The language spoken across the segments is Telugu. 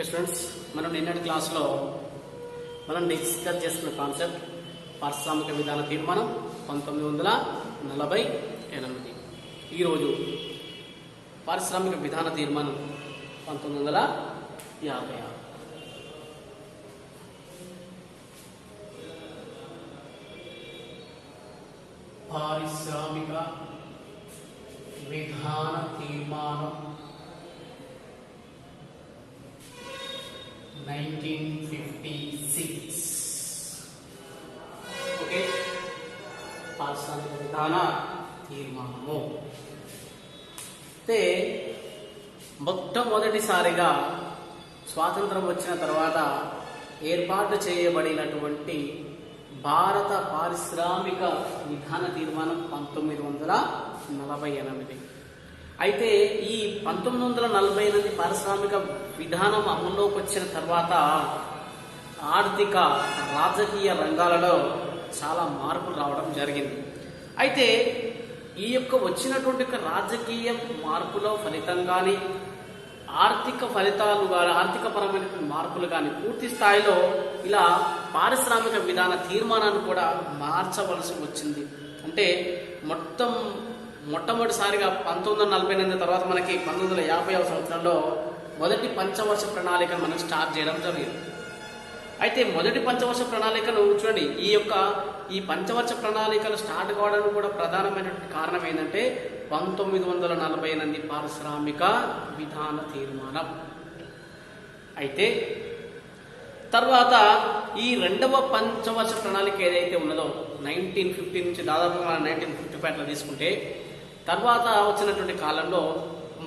స్టూడెంట్స్, మనం నిన్నటి క్లాస్లో మనం డిస్కస్ చేసుకున్న కాన్సెప్ట్ పారిశ్రామిక విధాన తీర్మానం 1948. ఈరోజు పారిశ్రామిక విధాన తీర్మానం 1956. పారిశ్రామిక విధాన తీర్మానం 1956. ఓకే, పారిశ్రామిక విధాన తీర్మానము అంటే మొట్టమొదటిసారిగా స్వాతంత్రం వచ్చిన తర్వాత ఏర్పాటు చేయబడినటువంటి భారత పారిశ్రామిక విధాన తీర్మానం 1948. అయితే ఈ 1948 పారిశ్రామిక విధానం అమల్లోకి వచ్చిన తర్వాత ఆర్థిక రాజకీయ రంగాలలో చాలా మార్పులు రావడం జరిగింది. అయితే ఈ యొక్క వచ్చినటువంటి రాజకీయ మార్పుల ఫలితంగాని ఆర్థిక ఫలితాలు కానీ ఆర్థికపరమైనటువంటి మార్పులు కానీ పూర్తి స్థాయిలో ఇలా పారిశ్రామిక విధాన తీర్మానాన్ని కూడా మార్చవలసి వచ్చింది. అంటే మొట్టమొదటిసారిగా 1948 తర్వాత మనకి 1950వ సంవత్సరంలో మొదటి పంచవర్ష ప్రణాళికను మనం స్టార్ట్ చేయడం జరిగింది. అయితే మొదటి పంచవర్ష ప్రణాళికను చూడండి, ఈ పంచవర్ష ప్రణాళికలు స్టార్ట్ కావడానికి కూడా ప్రధానమైనటువంటి కారణం ఏంటంటే 1948 పారిశ్రామిక విధాన తీర్మానం. అయితే తర్వాత ఈ రెండవ పంచవర్ష ప్రణాళిక ఏదైతే ఉన్నదో 1950 నుంచి దాదాపు 1955 తీసుకుంటే తర్వాత వచ్చినటువంటి కాలంలో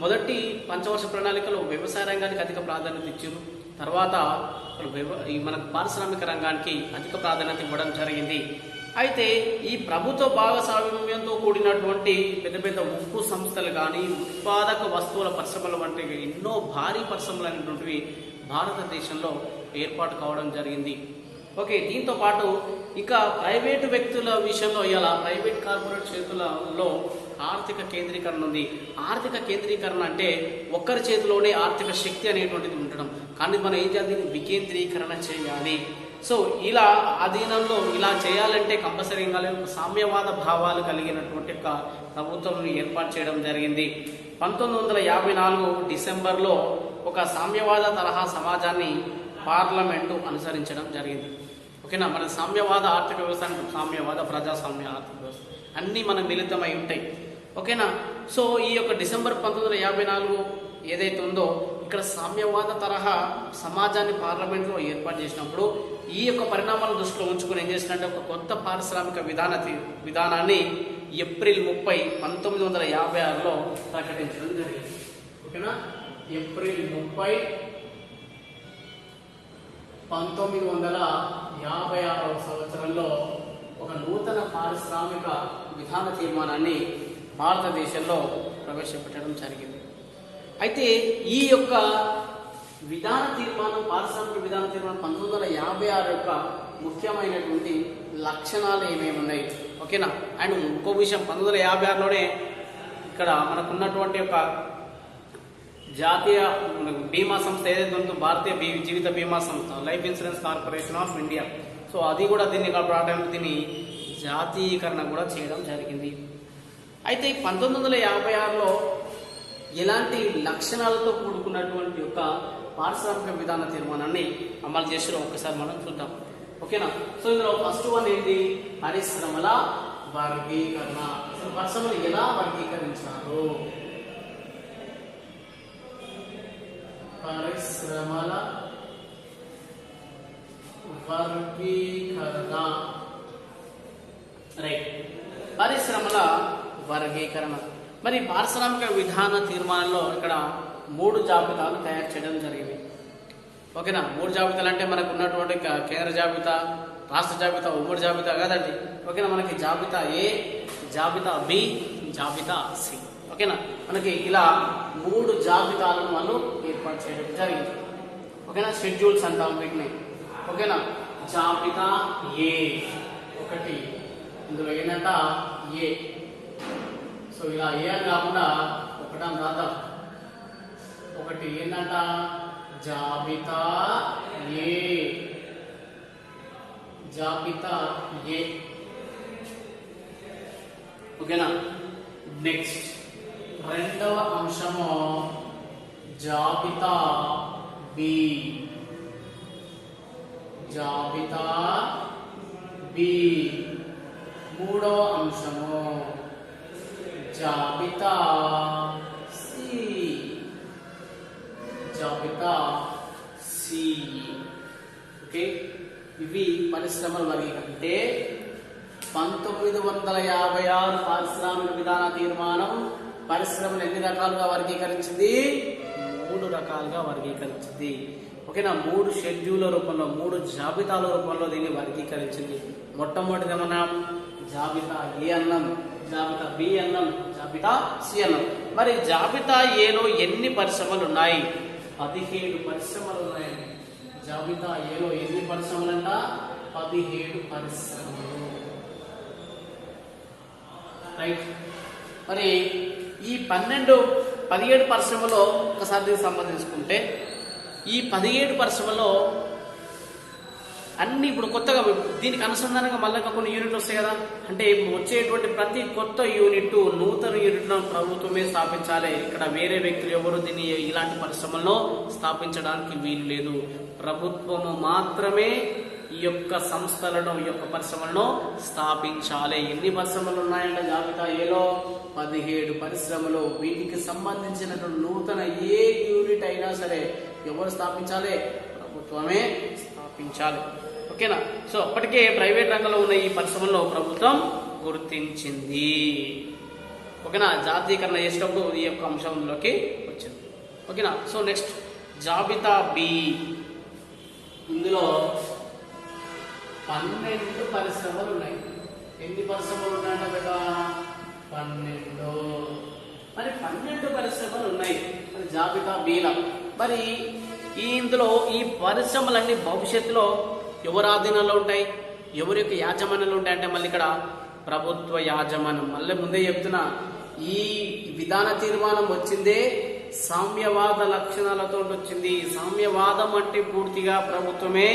మొదటి పంచవర్ష ప్రణాళికలో వ్యవసాయ రంగానికి అధిక ప్రాధాన్యత ఇచ్చారు. తర్వాత మన పారిశ్రామిక రంగానికి అధిక ప్రాధాన్యత ఇవ్వడం జరిగింది. అయితే ఈ ప్రభుత్వ భాగస్వామ్యంతో కూడినటువంటి పెద్ద పెద్ద ఉక్కు సంస్థలు కానీ ఉత్పాదక వస్తువుల పరిశ్రమల వంటి ఎన్నో భారీ పరిశ్రమలు అనేటువంటివి భారతదేశంలో ఏర్పాటు కావడం జరిగింది. ఓకే, దీంతో పాటు ఇక ప్రైవేటు వ్యక్తుల విషయంలో ఇలా ప్రైవేట్ కార్పొరేట్ చేతులలో ఆర్థిక కేంద్రీకరణ ఉంది. ఆర్థిక కేంద్రీకరణ అంటే ఒక్కరి చేతిలోనే ఆర్థిక శక్తి అనేటువంటిది ఉండడం, కానీ మనం ఏం చేయాలి, దీన్ని వికేంద్రీకరణ చేయాలి. సో ఇలా అధీనంలో ఇలా చేయాలంటే కంపల్సరీగా సామ్యవాద భావాలు కలిగినటువంటి ఒక ప్రభుత్వం ఏర్పాటు చేయడం జరిగింది. 1954 డిసెంబర్లో ఒక సామ్యవాద తరహా సమాజాన్ని పార్లమెంటు అనుసరించడం జరిగింది. ఓకేనా, మన సామ్యవాద ఆర్థిక వ్యవస్థ, సామ్యవాద ప్రజాస్వామ్య ఆర్థిక వ్యవస్థ అన్నీ మనం మిళితమై ఉంటాయి. ఓకేనా, సో ఈ యొక్క డిసెంబర్ 1954 ఏదైతే ఉందో ఇక్కడ సామ్యవాద తరహా సమాజాన్ని పార్లమెంట్లో ఏర్పాటు చేసినప్పుడు ఈ యొక్క పరిణామాలను దృష్టిలో ఉంచుకుని ఏం చేసినట్టే ఒక కొత్త పారిశ్రామిక విధానాన్ని ఏప్రిల్ 30, 1956లో ప్రకటించడం జరిగింది. ఓకేనా, ఏప్రిల్ 30, 1956 సంవత్సరంలో ఒక నూతన పారిశ్రామిక విధాన తీర్మానాన్ని భారతదేశంలో ప్రవేశపెట్టడం జరిగింది. అయితే ఈ యొక్క విధాన తీర్మానం పారిశ్రామిక విధాన తీర్మానం 1956 యొక్క ముఖ్యమైనటువంటి లక్షణాలు ఏమేమి ఉన్నాయి. ఓకేనా, అండ్ ఇంకో విషయం 1956లోనే ఇక్కడ మనకున్నటువంటి ఒక జాతీయ బీమా సంస్థ ఏదైతే ఉందో భారతీయ జీవిత బీమా సంస్థ, life insurance corporation of India, so అది కూడా దీన్ని దీన్ని జాతీయకరణ కూడా చేయడం జరిగింది. అయితే 1956లో ఎలాంటి లక్షణాలతో కూడుకున్నటువంటి యొక్క పారిశ్రామిక విధాన తీర్మానాన్ని అమలు చేసిరో ఒక్కసారి మనం చూద్దాం. ఓకేనా, సో ఇందులో ఫస్ట్ వన్ ఏంటి, పరిశ్రమల వర్గీకరణ. అసలు పరిశ్రమలు ఎలా వర్గీకరించారు? పరిశ్రమల వర్గీకరణ, రైట్, పరిశ్రమల వర్గీకరణ. మరి పారిశ్రామిక విధాన తీర్మానంలో ఇక్కడ 3 జాబితాలు తయారు చేయడం జరిగింది. ఓకేనా, 3 జాబితాలు అంటే మనకు ఉన్నటువంటి కేంద్ర జాబితా, రాష్ట్ర జాబితా, ఉమ్మడి జాబితా కదండి. ఓకేనా, మనకి జాబితా ఏ, జాబితా బి, జాబితా సి. ఓకేనా, మనకి ఇలా 3 జాబితాలను వాళ్ళు ఏర్పాటు చేయడం జరిగింది. ఓకేనా, షెడ్యూల్స్ అంటాం వీటిని. ఓకేనా, జాబితా ఏ ఒకటి, ఇందులో ఏంటంట ఏ. సో ఇలా ఏ అని కాకుండా ఒకటం రాద్దాం. ఒకటి ఏంటంట జాబితా ఏ, జాబితా ఏ. ఓకేనా. నెక్స్ట్ రెండవ అంశము జాబితా బి, జాబితా బి. మూడవ అంశము జాబితా సి, జాబితా సి. ఓకే, ఇవి పరిశ్రమల వర్గీకరణ. అంటే 1956 పారిశ్రామిక విధాన తీర్మానం పరిశ్రమలు ఎన్ని రకాలుగా వర్గీకరించింది? 3 రకాలుగా వర్గీకరించింది. ఓకేనా. 3 షెడ్యూల్ రూపంలో, 3 జాబితాల రూపంలో దీన్ని వర్గీకరించింది. మొట్టమొదటిగా మనం జాబితా ఏ అన్నాం, జాబితా బి అన్నాం, జాబితా సి అన్నాం. మరి జాబితా ఏలో ఎన్ని పరిశ్రమలు ఉన్నాయి? 17 పరిశ్రమలు ఉన్నాయండి. జాబితా ఏలో ఎన్ని పరిశ్రమలు అంట? 17 పరిశ్రమలు. రైట్. మరి ఈ 17 పరిశ్రమలో ఒకసారి దీనికి సంబంధించుకుంటే, ఈ 17 పరిశ్రమలో అన్ని ఇప్పుడు కొత్తగా దీనికి అనుసంధానంగా మళ్ళీ కొన్ని యూనిట్లు వస్తాయి కదా. అంటే వచ్చేటువంటి ప్రతి కొత్త యూనిట్, నూతన యూనిట్లను ప్రభుత్వమే స్థాపించాలి. ఇక్కడ వేరే వ్యక్తులు ఎవరు దీన్ని ఇలాంటి పరిశ్రమల్లో స్థాపించడానికి వీలు లేదు. ప్రభుత్వము మాత్రమే ఈ యొక్క సంస్థలను, ఈ యొక్క పరిశ్రమలను స్థాపించాలి. ఎన్ని పరిశ్రమలు ఉన్నాయంటే జాబితా ఏలో 17 పరిశ్రమలు. వీటికి సంబంధించినటువంటి నూతన ఏ యూనిట్ అయినా సరే ఎవరు స్థాపించాలి? ప్రభుత్వమే స్థాపించాలి. ఓకేనా. సో అప్పటికే ప్రైవేట్ రంగంలో ఉన్న ఈ పరిశ్రమల్లో ప్రభుత్వం గుర్తించింది. ఓకేనా. జాతీయకరణ చేసేటప్పుడు ఈ యొక్క అంశంలోకి వచ్చింది. ఓకేనా. సో నెక్స్ట్ జాబితా బి. ఇందులో 12 పరిశ్రమలు ఉన్నాయి. ఎన్ని పరిశ్రమలు ఉన్నాయంటే బిడ్డ? 12. మరి 12 పరిశ్రమలు ఉన్నాయి మరి జాబితా బిలో. మరి ఇందులో ఈ పరిశ్రమలన్నీ భవిష్యత్తులో ఎవరి ఆధీనంలో ఉంటాయి, ఎవరి యొక్క యాజమాన్యంలో ఉంటాయి అంటే మళ్ళీ ఇక్కడ ప్రభుత్వ యాజమాన్యం. మళ్ళీ ముందే చెప్తున్నా, ఈ విధాన తీర్మానం వచ్చిందే సామ్యవాద లక్షణాలతో వచ్చింది. సామ్యవాదం అంటే పూర్తిగా ప్రభుత్వమే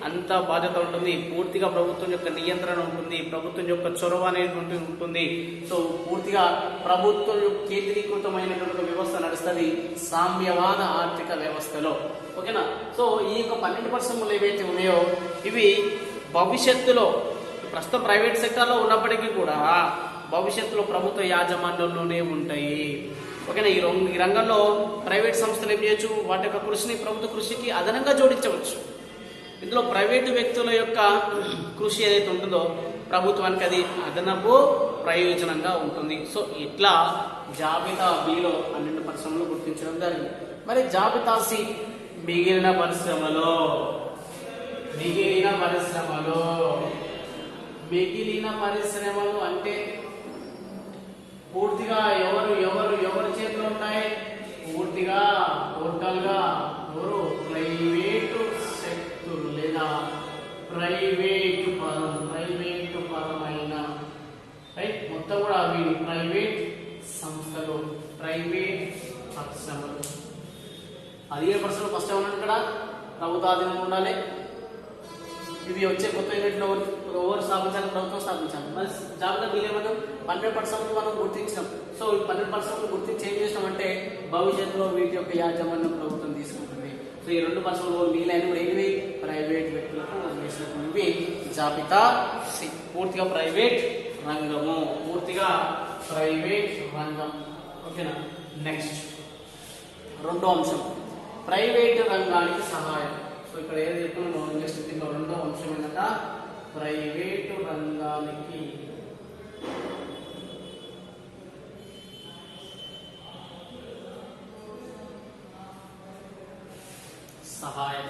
అంత బాధ్యత ఉంటుంది, పూర్తిగా ప్రభుత్వం యొక్క నియంత్రణ ఉంటుంది, ప్రభుత్వం యొక్క చొరవ అనేది ఉంటుంది. సో పూర్తిగా ప్రభుత్వం కేంద్రీకృతమైనటువంటి వ్యవస్థ నడుస్తుంది సామ్యవాద ఆర్థిక వ్యవస్థలో. ఓకేనా. సో ఈ యొక్క 12 పరిశ్రమలు ఏవైతే ఉన్నాయో ఇవి భవిష్యత్తులో ప్రస్తుతం ప్రైవేట్ సెక్టార్లో ఉన్నప్పటికీ కూడా భవిష్యత్తులో ప్రభుత్వ యాజమాన్యంలోనే ఉంటాయి. ఓకేనా. ఈ రంగంలో ప్రైవేట్ సంస్థలు ఏం చేయొచ్చు? వాటి యొక్క కృషిని ప్రభుత్వ కృషికి అదనంగా జోడించవచ్చు. ఇందులో ప్రైవేటు వ్యక్తుల యొక్క కృషి ఏదైతే ఉంటుందో ప్రభుత్వానికి అది అదనపు ప్రయోజనంగా ఉంటుంది. సో ఇట్లా జాబితా బిలో 12 పరిశ్రమలు గుర్తించడం జరిగింది. మరి జాబితా సి మిగిలిన పరిశ్రమలు అంటే పూర్తిగా ఎవరి చేతిలో ఉంటాయి? పూర్తిగా టోటల్గా ఎవరు? ప్రైవేటు శక్తులు లేదా ప్రైవేటు పరమైన రైట్ మొత్తం కూడా అవి ప్రైవేట్ సంస్థలు, ప్రైవేట్ పరిశ్రమలు. 17% ఫస్ట్ ఏమన్నా ఇక్కడ ప్రభుత్వ ఆధీనంలో ఉండాలి. ఇవి వచ్చే కొత్త యూనిట్లు ఎవరు స్థాపించాలి? ప్రభుత్వం స్థాపించాలి. మరి జాబితా బిల్ ఏమన్నా 12% మనం గుర్తించినాం. సో ఈ 12% గుర్తించి ఏం చేసినామంటే భవిష్యత్తులో వీటి యొక్క యాజమాన్యం ప్రభుత్వం తీసుకుంటుంది. సో ఈ 2% వీలైన కూడా ఏవి? ప్రైవేట్ వ్యక్తులకు వదిలేసినవి. జాబితా సి పూర్తిగా ప్రైవేట్ రంగము, ఓకేనా. నెక్స్ట్ రెండో అంశం ప్రైవేటు రంగానికి సహాయం. సో ఇక్కడ ఏది చెప్తున్నామో నెక్స్ట్ దీంట్లో రెండో అంశం ఏంటంటే ప్రైవేటు రంగానికి సహాయం.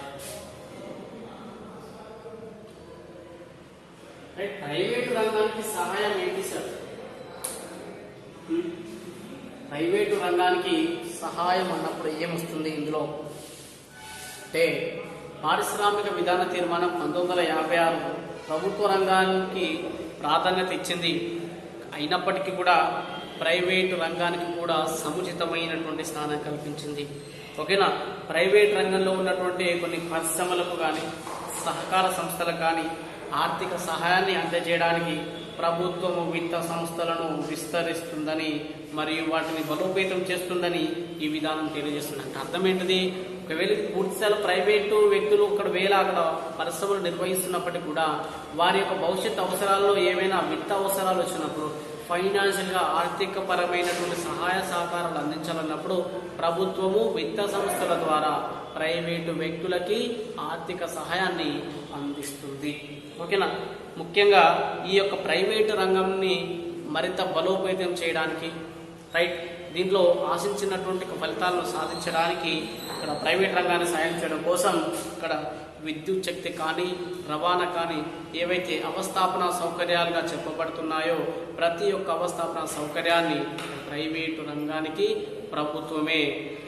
ప్రైవేటు రంగానికి సహాయం ఏంటి సార్? ప్రైవేటు రంగానికి సహాయం అన్నప్పుడు ఏమొస్తుంది ఇందులో అంటే పారిశ్రామిక విధాన తీర్మానం 1956 ప్రభుత్వ రంగానికి ప్రాధాన్యత ఇచ్చింది. అయినప్పటికీ కూడా ప్రైవేటు రంగానికి కూడా సముచితమైనటువంటి స్థానం కల్పించింది. ఓకేనా. ప్రైవేట్ రంగంలో ఉన్నటువంటి కొన్ని పరిశ్రమలకు కానీ సహకార సంస్థలకు కానీ ఆర్థిక సహాయాన్ని అందజేయడానికి ప్రభుత్వము విత్త సంస్థలను విస్తరిస్తుందని మరియు వాటిని బలోపేతం చేస్తుందని ఈ విధానం తెలియజేస్తుంది. అంటే అర్థం ఏంటిది? ఒకవేళ పూర్తిస్థాయిలో ప్రైవేటు వ్యక్తులు అక్కడ పరిశ్రమలు నిర్వహిస్తున్నప్పటికీ కూడా వారి యొక్క భవిష్యత్ అవసరాల్లో ఏమైనా విత్త అవసరాలు వచ్చినప్పుడు ఫైనాన్షియల్గా ఆర్థిక పరమైనటువంటి సహాయ సహకారాలు అందించాలన్నప్పుడు ప్రభుత్వము విత్త సంస్థల ద్వారా ప్రైవేటు వ్యక్తులకి ఆర్థిక సహాయాన్ని అందిస్తుంది. ఓకేనా. ముఖ్యంగా ఈ యొక్క ప్రైవేటు రంగంని మరింత బలోపేతం చేయడానికి రైట్ దీంట్లో ఆశించినటువంటి ఫలితాలను సాధించడానికి ఇక్కడ ప్రైవేట్ రంగాన్ని సాయం చేయడం కోసం ఇక్కడ విద్యుత్ శక్తి కానీ రవాణా కానీ ఏవైతే అవస్థాపన సౌకర్యాలుగా చెప్పబడుతున్నాయో ప్రతి ఒక్క అవస్థాపన సౌకర్యాన్ని ప్రైవేటు రంగానికి ప్రభుత్వమే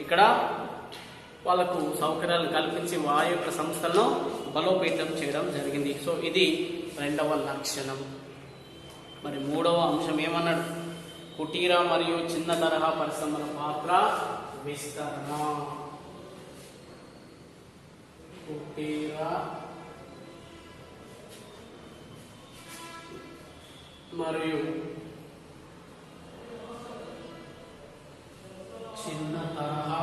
ఇక్కడ వాళ్ళకు సౌకర్యాలు కల్పించి వారి యొక్క సంస్థలను బలోపేతం చేయడం జరిగింది. సో ఇది రెండవ లక్షణం. మరి మూడవ అంశం ఏమన్నాడు? కుటీర మరియు చిన్న తరహా పరిశ్రమల పాత్ర విస్తరణ. కుటీర మరియు చిన్న తరహా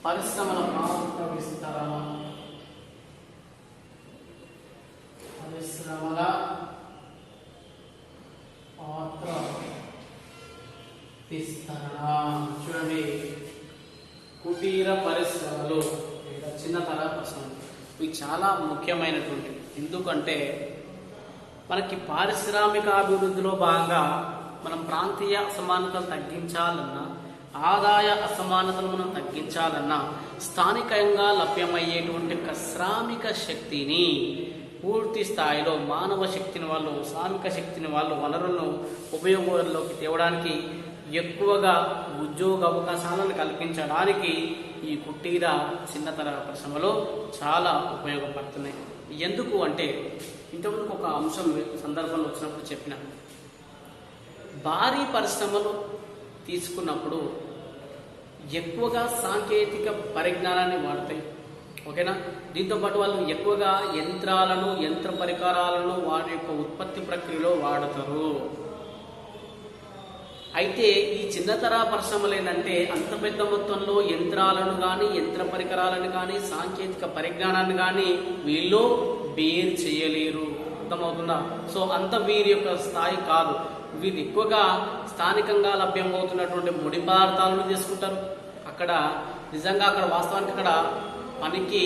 పరిశ్రమల పాత్ర విస్తరణ. పరిశ్రమల పాత్ర విస్తరణ. చూడండి, కుటీర పరిశ్రమలు లేదా చిన్న తరహా పరిశ్రమలు ఇవి చాలా ముఖ్యమైనటువంటి. ఎందుకంటే మనకి పారిశ్రామిక అభివృద్ధిలో భాగంగా మనం ప్రాంతీయ అసమానతలు తగ్గించాలన్నా ఆదాయ అసమానతలు మనం తగ్గించాలన్నా స్థానికంగా లభ్యమయ్యేటువంటి శ్రామిక శక్తిని పూర్తి స్థాయిలో మానవ శక్తిని వాళ్ళు శ్రామిక శక్తిని వాళ్ళు వనరులను ఉపయోగంలోకి తేవడానికి ఎక్కువగా ఉద్యోగ అవకాశాలను కల్పించడానికి ఈ కుటీర చిన్న తరహా పరిశ్రమలు చాలా ఉపయోగపడుతున్నాయి. ఎందుకు అంటే ఇంతవరకు ఒక అంశం సందర్భంలో వచ్చినప్పుడు చెప్పిన భారీ పరిశ్రమలు తీసుకున్నప్పుడు ఎక్కువగా సాంకేతిక పరిజ్ఞానాన్ని వాడతాయి. ఓకేనా. దీంతోపాటు వాళ్ళు ఎక్కువగా యంత్రాలను యంత్ర పరికరాలను వారి యొక్క ఉత్పత్తి ప్రక్రియలో వాడతారు. అయితే ఈ చిన్న తరహా పరిశ్రమలు ఏంటంటే అంత పెద్ద మొత్తంలో యంత్రాలను కానీ యంత్ర పరికరాలను కానీ సాంకేతిక పరిజ్ఞానాన్ని కానీ వీళ్ళు బేర్ చేయలేరు. అర్థమవుతుందా? సో అంత వీరి యొక్క స్థాయి కాదు. వీరు ఎక్కువగా స్థానికంగా లభ్యమవుతున్నటువంటి ముడి పదార్థాలను తీసుకుంటారు. అక్కడ నిజంగా అక్కడ వాస్తవానికి అక్కడ పనికి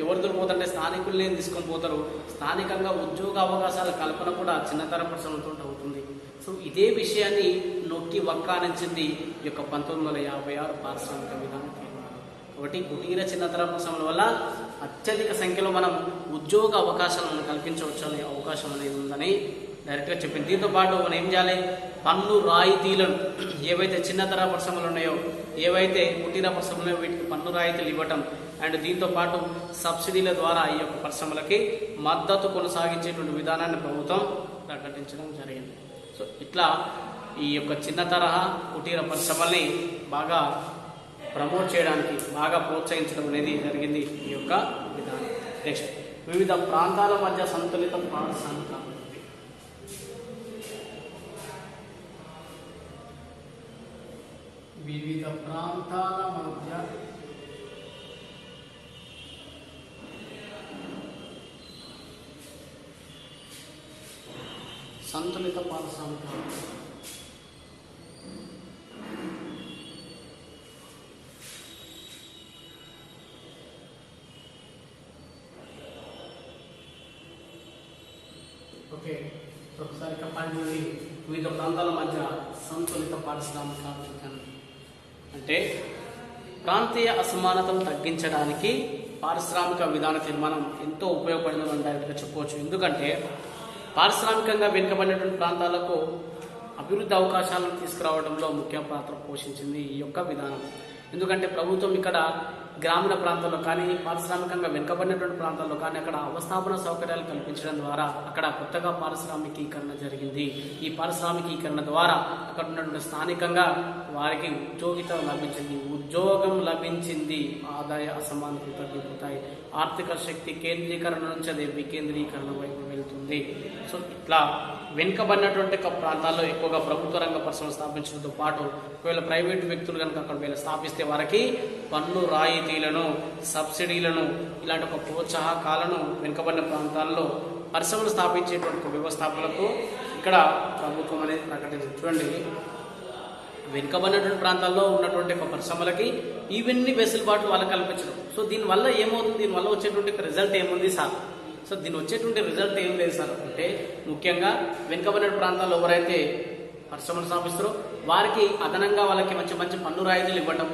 ఎవరు దొరికిపోతుంటే స్థానికుల్ని తీసుకొని పోతారు. స్థానికంగా ఉద్యోగ అవకాశాల కల్పన కూడా చిన్న తరహా పరిశ్రమలతో అవుతుంది. సో ఇదే విషయాన్ని నొక్కి వక్కానించింది ఈ యొక్క 1956 పారిశ్రామిక విధానం. కాబట్టి కుటీర చిన్న తరహా పరిశ్రమల వల్ల అత్యధిక సంఖ్యలో మనం ఉద్యోగ అవకాశాలను కల్పించవచ్చు అనే అవకాశం అనేది ఉందని డైరెక్ట్గా చెప్పింది. దీంతో పాటు మనం ఏం చేయాలి? పన్ను రాయితీలను ఏవైతే చిన్న తరహా పరిశ్రమలు ఉన్నాయో ఏవైతే కుటీర పరిశ్రమలు ఉన్నాయో వీటికి పన్ను రాయితీలు ఇవ్వటం అండ్ దీంతో పాటు సబ్సిడీల ద్వారా ఈ యొక్క పరిశ్రమలకి మద్దతు కొనసాగించేటువంటి విధానాన్ని ప్రభుత్వం ప్రకటించడం జరిగింది. సో ఇట్లా ఈ యొక్క చిన్న తరహా కుటీర పరిశ్రమల్ని బాగా ప్రమోట్ చేయడానికి బాగా ప్రోత్సహించడం అనేది జరిగింది ఈ యొక్క విధానం. నెక్స్ట్, వివిధ ప్రాంతాల మధ్య సంతులిత పారిశ్రామిక అభివృద్ధి. వివిధ ప్రాంతాల మధ్య సంతులిత పారిశ్రామిక అభివృద్ధి. ఓకే, ఒకసారి చెప్పండి. వివిధ ప్రాంతాల మధ్య సంతులిత పారిశ్రామిక అభివృద్ధి అంటే ప్రాంతీయ అసమానతలు తగ్గించడానికి పారిశ్రామిక విధాన తీర్మానం ఎంతో ఉపయోగపడిందని డైరెక్ట్గా చెప్పవచ్చు. ఎందుకంటే పారిశ్రామికంగా వెనుకబడినటువంటి ప్రాంతాలకు అభివృద్ధి అవకాశాలను తీసుకురావడంలో ముఖ్య పాత్ర పోషించింది ఈ యొక్క విధానం. ఎందుకంటే ప్రభుత్వం ఇక్కడ గ్రామీణ ప్రాంతాల్లో కానీ పారిశ్రామికంగా వెనుకబడినటువంటి ప్రాంతాల్లో కానీ అక్కడ అవస్థాపన సౌకర్యాలు కల్పించడం ద్వారా అక్కడ కొత్తగా పారిశ్రామికీకరణ జరిగింది. ఈ పారిశ్రామికీకరణ ద్వారా అక్కడ ఉన్నటువంటి స్థానికంగా వారికి ఉద్యోగం లభించింది, ఆదాయ అసమానతలు తగ్గిపోతాయి, ఆర్థిక శక్తి కేంద్రీకరణ నుంచి అదే వికేంద్రీకరణ వైపు వెళ్తుంది. సో ఇట్లా వెనుకబడినటువంటి ప్రాంతాల్లో ఎక్కువగా ప్రభుత్వ రంగ పరిశ్రమలు స్థాపించడంతో పాటు ఒకవేళ ప్రైవేటు వ్యక్తులు కనుక అక్కడ స్థాపిస్తే వారికి పన్ను రాయితీలను, సబ్సిడీలను, ఇలాంటి ఒక ప్రోత్సాహకాలను వెనుకబడిన ప్రాంతాల్లో పరిశ్రమలు స్థాపించేటువంటి వ్యవస్థాపకులకు ఇక్కడ ప్రభుత్వం అనేది ప్రకటించింది. చూడండి, వెనుకబడినటువంటి ప్రాంతాల్లో ఉన్నటువంటి ఒక పరిశ్రమలకి ఇవన్నీ వెసులుబాట్లు వాళ్ళకి కల్పించడం. సో దీనివల్ల ఏమవుతుంది, దీనివల్ల వచ్చేటువంటి రిజల్ట్ ఏముంది సార్? సో దీని వచ్చేటువంటి రిజల్ట్ ఏం లేదు సార్ అంటే, ముఖ్యంగా వెనుకబడిన ప్రాంతాల్లో ఎవరైతే పరిశ్రమలు స్థాపిస్తారో వారికి అదనంగా వాళ్ళకి మంచి మంచి పన్ను రాయితీలు ఇవ్వడం,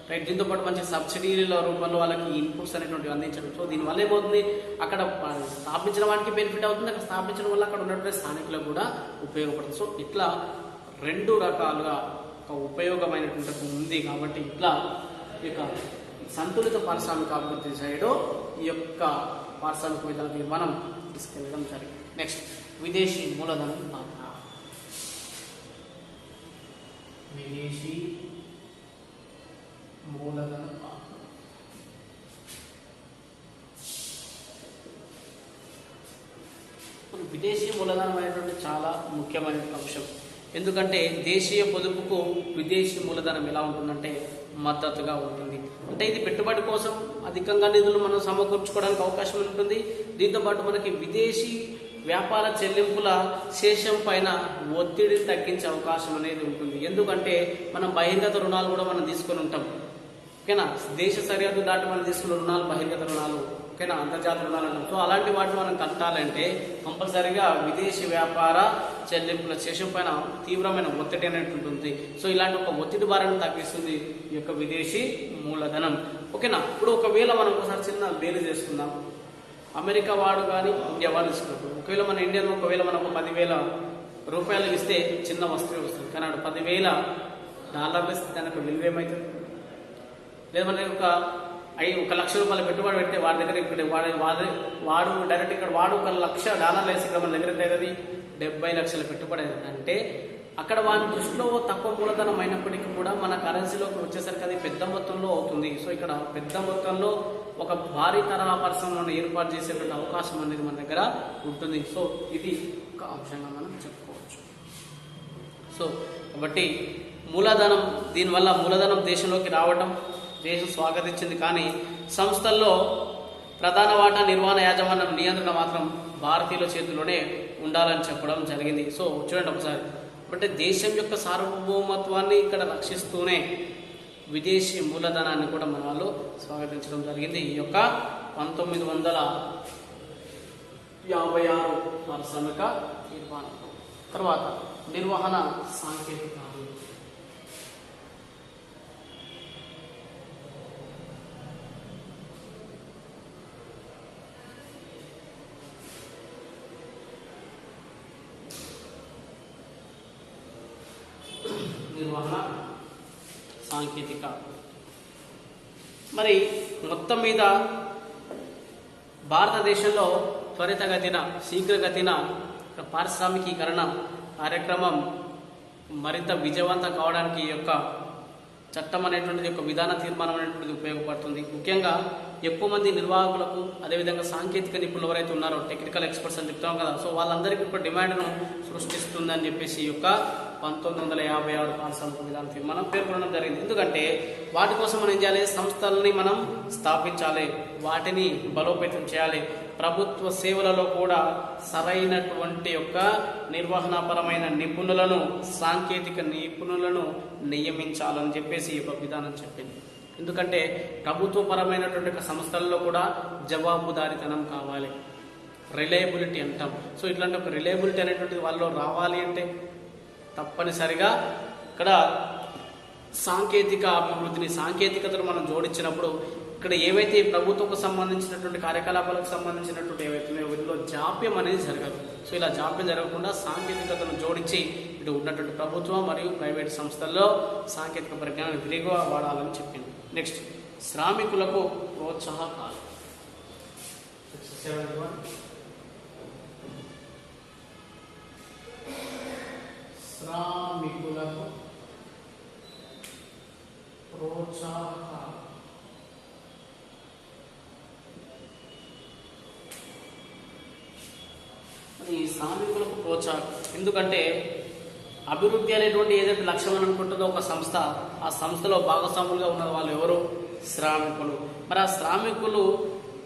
రైట్, దీంతో పాటు మంచి సబ్సిడీల రూపంలో వాళ్ళకి ఇన్పుట్స్ అనేటువంటివి అందించడం. సో దీనివల్ల ఏమవుతుంది, అక్కడ స్థాపించిన వారికి బెనిఫిట్ అవుతుంది, అక్కడ స్థాపించడం వల్ల అక్కడ ఉన్నటువంటి స్థానికులకు కూడా ఉపయోగపడుతుంది. సో ఇట్లా రెండు రకాలుగా ఒక ఉపయోగమైనటువంటి ఉంది. కాబట్టి ఇట్లా ఈ యొక్క సంతులిత పారిశ్రామిక అభివృద్ధి సైడ్ ఈ యొక్క పారిశ్రామిక విధాన నిర్మాణం తీసుకెళ్ళడం జరిగింది. నెక్స్ట్, విదేశీ మూలధనం పాత్ర. విదేశీ మూలధన పాత్ర. విదేశీ మూలధనం అనేటువంటి చాలా ముఖ్యమైన అంశం. ఎందుకంటే దేశీయ పొదుపుకు విదేశీ మూలధనం ఎలా ఉంటుందంటే మద్దతుగా ఉంటుంది. అంటే ఇది పెట్టుబడి కోసం అధికంగా నిధులు మనం సమకూర్చుకోవడానికి అవకాశం ఉంటుంది. దీంతోపాటు మనకి విదేశీ వ్యాపార చెల్లింపుల శేషం పైన ఒత్తిడిని తగ్గించే అవకాశం అనేది ఉంటుంది. ఎందుకంటే మనం బహిర్గత రుణాలు కూడా మనం తీసుకొని ఉంటాం, ఓకేనా. దేశ సరిహద్దు దాటి మనం తీసుకున్న రుణాలు బహిర్గత రుణాలు, ఓకేనా, అంతర్జాతీయ రుణాలు అంటాం. సో అలాంటి వాటిని మనం కట్టాలంటే కంపల్సరీగా విదేశీ వ్యాపార చెల్లింపుల శేషం పైన తీవ్రమైన ఒత్తిడి అనేది ఉంటుంది. సో ఇలాంటి ఒక ఒత్తిడి భారాన్ని తగ్గిస్తుంది ఈ యొక్క విదేశీ మూలధనం, ఓకేనా. ఇప్పుడు ఒకవేళ మనం ఒకసారి చిన్న బేలు చేసుకుందాం. అమెరికా వాడు కానీ ఇండియా వాడు తీసుకున్నప్పుడు ఒకవేళ మన ఇండియన్ ఒకవేళ మనకు 10,000 రూపాయలు ఇస్తే చిన్న వస్తువు వస్తుంది, కానీ అక్కడ 10,000 డాలర్లు ఇస్తే దానికి విలువ ఏమవుతుంది? లేదా మనకి ఒక 1,00,000 రూపాయలు పెట్టుబడి పెడితే వాడి దగ్గర ఇక్కడ వాడు డైరెక్ట్ ఇక్కడ వాడు $1,00,000 వేసి ఇక్కడ మన దగ్గర అవుతుంది 70 లక్షల పెట్టుబడి. అంటే అక్కడ వాని దృష్టిలో తక్కువ మూలధనం అయినప్పటికీ కూడా మన కరెన్సీలోకి వచ్చేసరికి అది పెద్ద మొత్తంలో అవుతుంది. సో ఇక్కడ పెద్ద మొత్తంలో ఒక భారీ తరహా పరిశ్రమలను ఏర్పాటు చేసేటువంటి అవకాశం అనేది మన దగ్గర ఉంటుంది. సో ఇది ఒక అంశంగా మనం చెప్పుకోవచ్చు. సో కాబట్టి మూలధనం, దీనివల్ల మూలధనం దేశంలోకి రావడం దేశం స్వాగతించింది. కానీ సంస్థల్లో ప్రధాన వాటా, నిర్వహణ, యాజమాన్యం, నియంత్రణ మాత్రం భారతీయుల చేతుల్లోనే ఉండాలని చెప్పడం జరిగింది. సో చూడండి ఒకసారి, అంటే దేశం యొక్క సార్వభౌమత్వాన్ని ఇక్కడ రక్షిస్తూనే విదేశీ మూలధనాన్ని కూడా మన వాళ్ళు స్వాగతించడం జరిగింది. ఈ యొక్క 1956 పారిశ్రామిక నిర్మాణం. తర్వాత నిర్వహణ సాంకేతికాలు. నిర్వహణ సాంకేతిక మరి మొత్తం మీద భారతదేశంలో త్వరితగతిన శీఘ్రగతిన పారిశ్రామికీకరణ కార్యక్రమం మరింత విజయవంతం కావడానికి ఈ యొక్క చట్టం అనేటువంటిది, యొక్క విధాన తీర్మానం అనేటువంటిది ఉపయోగపడుతుంది. ముఖ్యంగా ఎక్కువ మంది నిర్వాహకులకు, అదేవిధంగా సాంకేతిక నిపుణులు ఎవరైతే ఉన్నారో టెక్నికల్ ఎక్స్పర్ట్స్ అని చెప్తాం కదా, సో వాళ్ళందరికీ ఒక డిమాండ్ను సృష్టిస్తుందని చెప్పేసి ఈ యొక్క 1956 పారిశ్రామిక విధాన తీర్మానం పేర్కొనడం జరిగింది. ఎందుకంటే వాటి కోసం మనం ఏం చేయాలి, సంస్థలని మనం స్థాపించాలి, వాటిని బలోపేతం చేయాలి, ప్రభుత్వ సేవలలో కూడా సరైనటువంటి యొక్క నిర్వహణాపరమైన నిపుణులను, సాంకేతిక నిపుణులను నియమించాలని చెప్పేసి ఈ యొక్క విధానం చెప్పింది. ఎందుకంటే ప్రభుత్వపరమైనటువంటి సంస్థల్లో కూడా జవాబుదారీతనం కావాలి, రిలయబిలిటీ అంటాం. సో ఇట్లాంటి ఒక రిలయబిలిటీ అనేటువంటిది వాళ్ళు రావాలి అంటే తప్పనిసరిగా ఇక్కడ సాంకేతిక అభివృద్ధిని, సాంకేతికతను మనం జోడించినప్పుడు ఇక్కడ ఏవైతే ప్రభుత్వకు సంబంధించినటువంటి కార్యకలాపాలకు సంబంధించినటువంటి ఏవైతే వీటిలో జాప్యం అనేది జరగదు. సో ఇలా జాప్యం జరగకుండా సాంకేతికతను జోడించి ఇటు ఉన్నటువంటి ప్రభుత్వం మరియు ప్రైవేట్ సంస్థల్లో సాంకేతిక పరిజ్ఞానాన్ని విరిగా వాడాలని చెప్పింది. నెక్స్ట్ శ్రామికులకు ప్రోత్సాహకాలు. శ్రామికులకు ప్రోత్సాహకాలు. ఈ శ్రామికులకు ప్రోత్సాహం ఎందుకంటే అభివృద్ధి అనేటువంటి ఏదైతే లక్ష్యం అని అనుకుంటుందో ఒక సంస్థ, ఆ సంస్థలో భాగస్వాములుగా ఉన్న వాళ్ళు ఎవరు? శ్రామికులు. మరి ఆ శ్రామికులు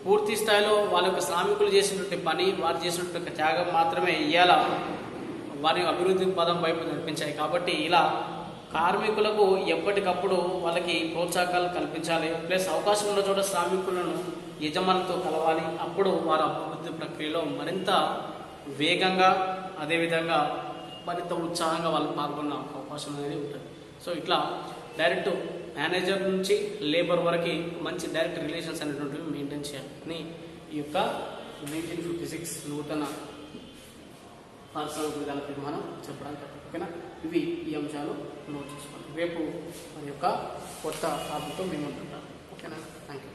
పూర్తి స్థాయిలో వాళ్ళ యొక్క శ్రామికులు చేసినటువంటి పని, వారు చేసినటువంటి త్యాగం మాత్రమే ఇవాళ వారి అభివృద్ధి పదం వైపు నడిపించాయి. కాబట్టి ఇలా కార్మికులకు ఎప్పటికప్పుడు వాళ్ళకి ప్రోత్సాహకాలు కల్పించాలి. ప్లస్ అవకాశం ఉన్న చోట శ్రామికులను యజమానులతో కలవాలి. అప్పుడు వారి అభివృద్ధి ప్రక్రియలో మరింత వేగంగా, అదేవిధంగా మరింత ఉత్సాహంగా వాళ్ళు పాల్గొన్న అవకాశం అనేది ఉంటుంది. సో ఇట్లా డైరెక్ట్ మేనేజర్ నుంచి లేబర్ వరకు మంచి డైరెక్ట్ రిలేషన్స్ అనేటువంటివి మెయింటైన్ చేయాలని ఈ యొక్క 1956 నూతన పారిశ్రామిక విధాన తీర్మానం చెప్పడానికి. ఓకేనా, ఇవి ఈ అంశాలు నోట్ చేసుకోండి. రేపు మన యొక్క కొత్త టాపిక్తో మేము ఉంటుంటాం. ఓకేనా, థ్యాంక్ యూ.